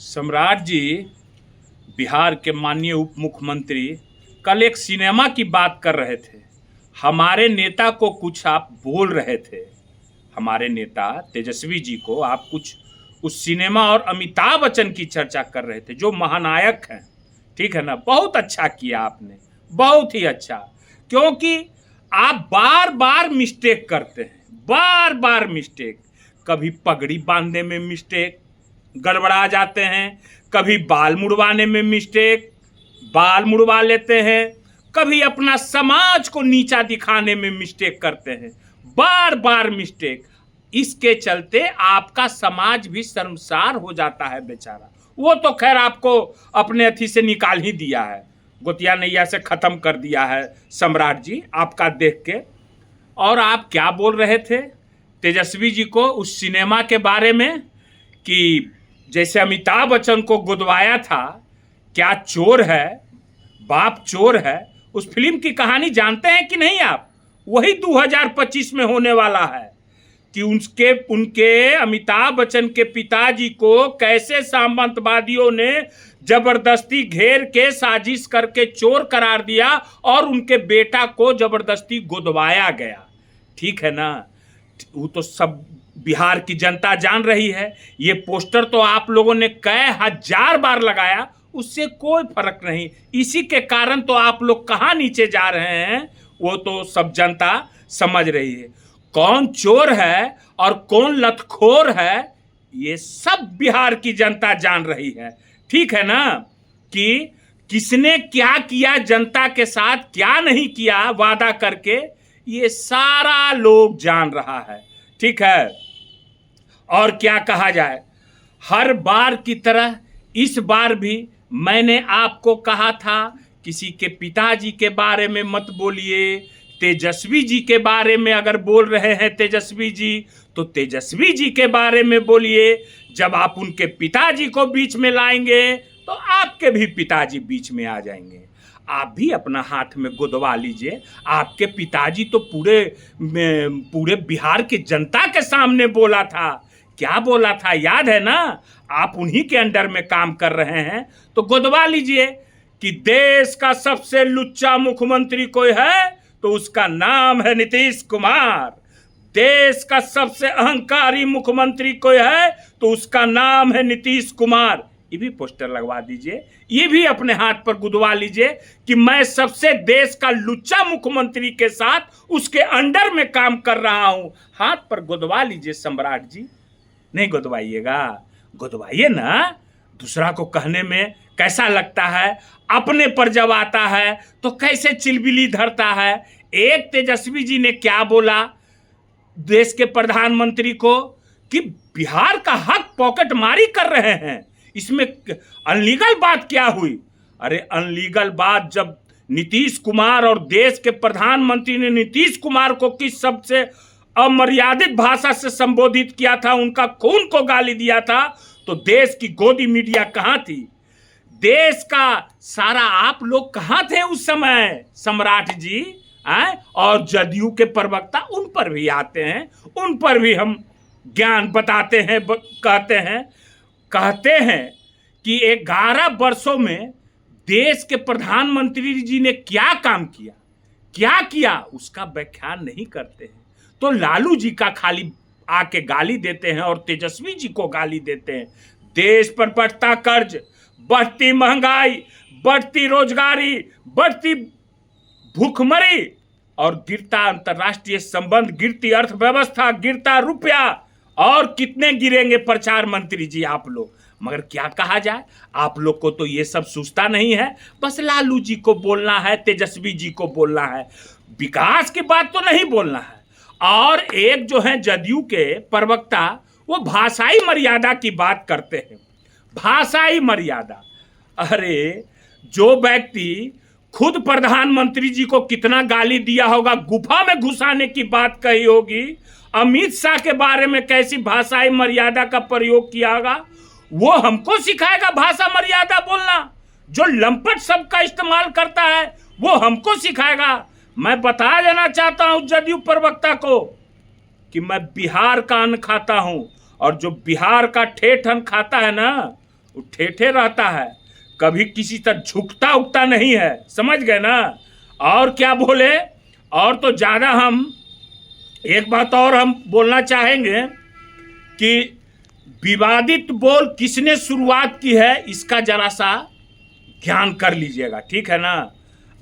सम्राट जी, बिहार के माननीय उप मुख्यमंत्री कल एक सिनेमा की बात कर रहे थे। हमारे नेता को कुछ आप बोल रहे थे। हमारे नेता तेजस्वी जी को आप कुछ उस सिनेमा और अमिताभ बच्चन की चर्चा कर रहे थे जो महानायक हैं। ठीक है ना, बहुत अच्छा किया आपने, बहुत ही अच्छा। क्योंकि आप बार बार मिस्टेक करते हैं, बार बार मिस्टेक। कभी पगड़ी बांधने में मिस्टेक, गड़बड़ा जाते हैं। कभी बाल मुड़वाने में मिस्टेक, बाल मुड़वा लेते हैं। कभी अपना समाज को नीचा दिखाने में मिस्टेक करते हैं, बार बार मिस्टेक। इसके चलते आपका समाज भी शर्मसार हो जाता है बेचारा। वो तो खैर आपको अपने अथी से निकाल ही दिया है, गोतिया नैया से खत्म कर दिया है सम्राट जी, आपका देख के। और आप क्या बोल रहे थे तेजस्वी जी को उस सिनेमा के बारे में कि जैसे अमिताभ बच्चन को गुदवाया था, क्या चोर है, बाप चोर है। उस फिल्म की कहानी जानते हैं कि नहीं आप? वही 2025 में होने वाला है कि उनके अमिताभ बच्चन के पिताजी को कैसे सामंतवादियों ने जबरदस्ती घेर के साजिश करके चोर करार दिया और उनके बेटा को जबरदस्ती गुदवाया गया। ठीक है ना, वो तो सब बिहार की जनता जान रही है। ये पोस्टर तो आप लोगों ने कई हजार बार लगाया, उससे कोई फर्क नहीं। इसी के कारण तो आप लोग कहाँ नीचे जा रहे हैं वो तो सब जनता समझ रही है। कौन चोर है और कौन लतखोर है ये सब बिहार की जनता जान रही है। ठीक है ना, कि किसने क्या किया जनता के साथ, क्या नहीं किया वादा करके, ये सारा लोग जान रहा है। ठीक है, और क्या कहा जाए, हर बार की तरह इस बार भी मैंने आपको कहा था किसी के पिताजी के बारे में मत बोलिए। तेजस्वी जी के बारे में अगर बोल रहे हैं तेजस्वी जी, तो तेजस्वी जी के बारे में बोलिए। जब आप उनके पिताजी को बीच में लाएंगे तो आपके भी पिताजी बीच में आ जाएंगे। आप भी अपना हाथ में गुदवा लीजिए। आपके पिताजी तो पूरे बिहार की जनता के सामने बोला था। क्या बोला था याद है ना? आप उन्हीं के अंडर में काम कर रहे हैं, तो गुदवा लीजिए कि देश का सबसे लुच्चा मुख्यमंत्री कोई है तो उसका नाम है नीतीश कुमार। देश का सबसे अहंकारी मुख्यमंत्री कोई है तो उसका नाम है नीतीश कुमार। ये भी पोस्टर लगवा दीजिए, ये भी अपने हाथ पर गुदवा लीजिए कि मैं सबसे देश का लुच्चा मुख्यमंत्री के साथ उसके अंडर में काम कर रहा हूं। हाथ पर गुदवा लीजिए सम्राट जी। नहीं गुदवाइएगा? गुदवाइए ना। दूसरा को कहने में कैसा लगता है, अपने पर जब आता है तो कैसे चिलबिली धरता है। एक तेजस्वी जी ने क्या बोला देश के प्रधानमंत्री को कि बिहार का हक पॉकेट मारी कर रहे हैं। इसमें अनलीगल बात क्या हुई? अरे अनलीगल बात जब नीतीश कुमार और देश के प्रधानमंत्री ने नीतीश कुमार को किस शब्द से अमर्यादित भाषा से संबोधित किया था, उनका खून को गाली दिया था, तो देश की गोदी मीडिया कहां थी? देश का सारा आप लोग कहां थे उस समय सम्राट जी? और जदयू के प्रवक्ता उन पर भी आते हैं, उन पर भी हम ज्ञान बताते हैं, कहते हैं कि 11 वर्षों में देश के प्रधानमंत्री जी ने क्या काम किया, क्या किया, उसका व्याख्यान नहीं करते हैं। तो लालू जी का खाली आके गाली देते हैं और तेजस्वी जी को गाली देते हैं। देश पर बढ़ता कर्ज, बढ़ती महंगाई, बढ़ती रोजगारी, बढ़ती भूखमरी और गिरता अंतर्राष्ट्रीय संबंध, गिरती अर्थव्यवस्था, गिरता रुपया, और कितने गिरेंगे प्रचार मंत्री जी आप लोग। मगर क्या कहा जाए, आप लोग को तो ये सब सूझता नहीं है। बस लालू जी को बोलना है, तेजस्वी जी को बोलना है, विकास की बात तो नहीं बोलना है। और एक जो है जदयू के प्रवक्ता, वो भाषाई मर्यादा की बात करते हैं। भाषाई मर्यादा, अरे जो व्यक्ति खुद प्रधानमंत्री जी को कितना गाली दिया होगा, गुफा में घुसाने की बात कही होगी, अमित शाह के बारे में कैसी भाषाई मर्यादा का प्रयोग किया होगा, वो हमको सिखाएगा भाषा मर्यादा बोलना? जो लंपट शब्द का इस्तेमाल करता है वो हमको सिखाएगा? मैं बता देना चाहता हूं जदयू प्रवक्ता को कि मैं बिहार का अन्न खाता हूं, और जो बिहार का ठेठ अन्न खाता है ना, वो ठेठे रहता है, कभी किसी तक झुकता उगता नहीं है, समझ गए ना। और क्या बोले, और तो ज़्यादा हम एक बात और हम बोलना चाहेंगे कि विवादित बोल किसने शुरुआत की है इसका जरा सा ध्यान कर लीजिएगा, ठीक है ना।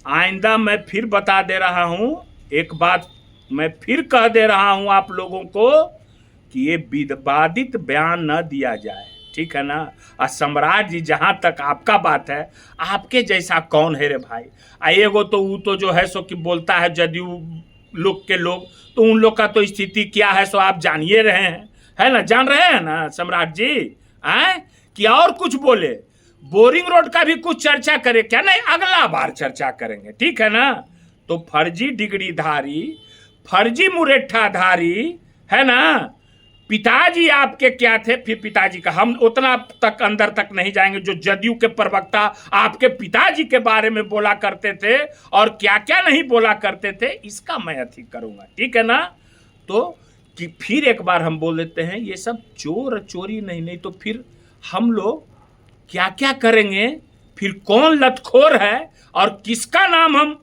आइंदा मैं फिर बता दे रहा हूँ, एक बात मैं फिर कह दे रहा हूँ आप लोगों को कि ये विवादित बयान न दिया जाए, ठीक है ना। और सम्राट जी, जहाँ तक आपका बात है, आपके जैसा कौन है रे भाई। एगो तो वो तो जो है सो कि बोलता है जदयू लोग के लोग, तो उन लोग का तो स्थिति क्या है सो आप जानिए रहे हैं, है ना, जान रहे हैं ना सम्राट जी। हैं कि और कुछ बोले, बोरिंग रोड का भी कुछ चर्चा करे क्या? नहीं, अगला बार चर्चा करेंगे, ठीक है ना। तो फर्जी डिग्रीधारी, फर्जी मुरेठाधारी, है ना। पिताजी आपके क्या थे, फिर पिताजी का हम उतना तक अंदर तक नहीं जाएंगे। जो जदयू के प्रवक्ता आपके पिताजी के बारे में बोला करते थे और क्या क्या नहीं बोला करते थे, इसका मैं अथी करूंगा, ठीक है ना। तो कि फिर एक बार हम बोल देते हैं, ये सब चोर चोरी नहीं तो फिर हम लोग क्या क्या करेंगे, फिर कौन लतखोर है और किसका नाम हम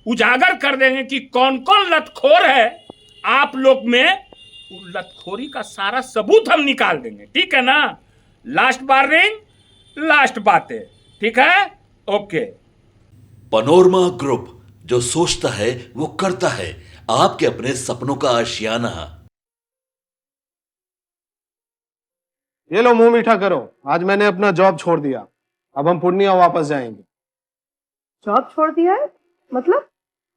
उजागर कर देंगे कि कौन कौन लतखोर है आप लोग में, लतखोरी का सारा सबूत हम निकाल देंगे, ठीक है ना। लास्ट वार्निंग, लास्ट बातें, ठीक है, ओके। पैनोरमा ग्रुप, जो सोचता है वो करता है, आपके अपने सपनों का आशियाना। ये लो मुंह मीठा करो, आज मैंने अपना जॉब छोड़ दिया, अब हम पूर्णिया वापस जाएंगे। जॉब छोड़ दिया है? मतलब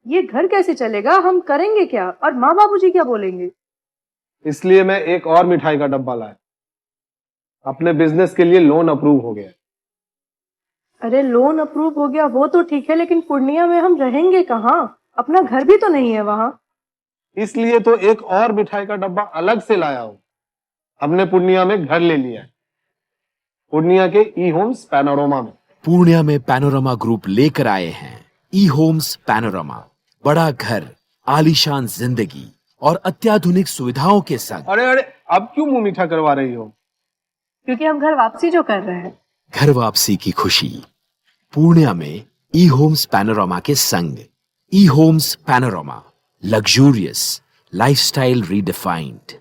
ये घर कैसे चलेगा, हम करेंगे क्या, और माँ बाबूजी क्या बोलेंगे? इसलिए मैं एक और मिठाई का डब्बा लाया, अपने बिजनेस के लिए लोन अप्रूव हो गया। अरे लोन अप्रूव हो गया वो तो ठीक है, लेकिन पूर्णिया में हम रहेंगे कहाँ? अपना घर भी तो नहीं है वहाँ। इसलिए तो एक और मिठाई का डब्बा अलग से लाया हूँ। हमने पूर्णिया में घर ले लिया है, पूर्णिया के ई होम्स पैनोरमा में। पूर्णिया में पैनोरमा ग्रुप लेकर आए हैं ई होम्स पैनोरमा, बड़ा घर, आलीशान जिंदगी और अत्याधुनिक सुविधाओं के संग। अरे अरे, अब क्यों मुंह मीठा करवा रही हो? क्योंकि हम घर वापसी जो कर रहे हैं। घर वापसी की खुशी पूर्णिया में ई होम्स पैनोरमा के संग। ई homes panorama, luxurious lifestyle redefined.